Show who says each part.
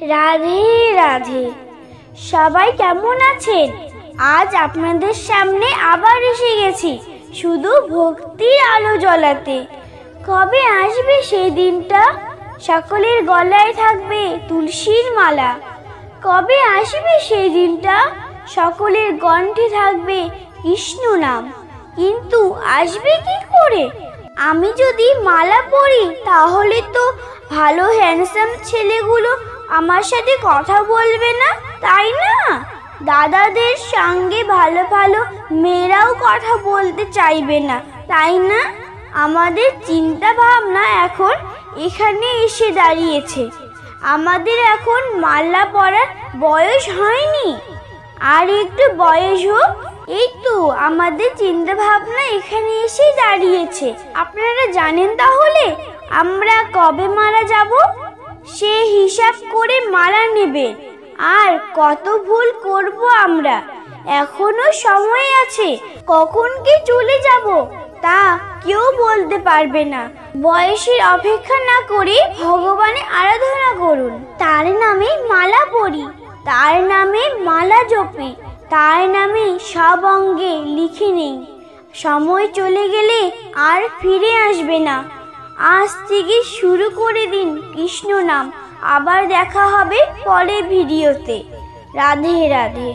Speaker 1: রাধে রাধে। সবাই কেমন আছেন? আজ আপনাদের সামনে আবার এসে গেছি শুধু ভক্তির আলো জ্বলাতে। কবে আসবে সেই দিনটা? সকলের গলায় থাকবে তুলসীর মালা। কবে আসবে সেই দিনটা? সকলের কণ্ঠে থাকবে কৃষ্ণ নাম। কিন্তু আসবে কি করে? আমি যদি মালা পরি তাহলে তো ভালো হ্যান্ডসাম ছেলেগুলো আমার সাথে কথা বলবে না, তাই না? দাদাদের সঙ্গে ভালো ভালো মেয়েরাও কথা বলতে চাইবে না, তাই না? আমাদের চিন্তা ভাবনা এখন এখানে এসে দাঁড়িয়েছে। আমাদের এখন মালা পরার বয়স হয়নি, আর একটু বয়স হোক। এই তো আমাদের চিন্তা ভাবনা এখানে এসে দাঁড়িয়েছে। আপনারা জানেন তাহলে আমরা কবে মারা যাব? সে হিসাব করে মারা নেবে। আর কত ভুল করব আমরা, এখনো সময় আছে। কখন কি চলে যাব তা কেউ বলতে পারবে না। বয়সের অপেক্ষা না করে ভগবানের আরাধনা করুন। তার নামে মালা পরি, তার নামে মালা জপি, তার নামে সব অঙ্গে লিখে নেই। সময় চলে গেলে আর ফিরে আসবে না। আজ থেকে শুরু করে দিন কৃষ্ণ নাম। আবার দেখা হবে পরের ভিডিওতে। রাধে রাধে।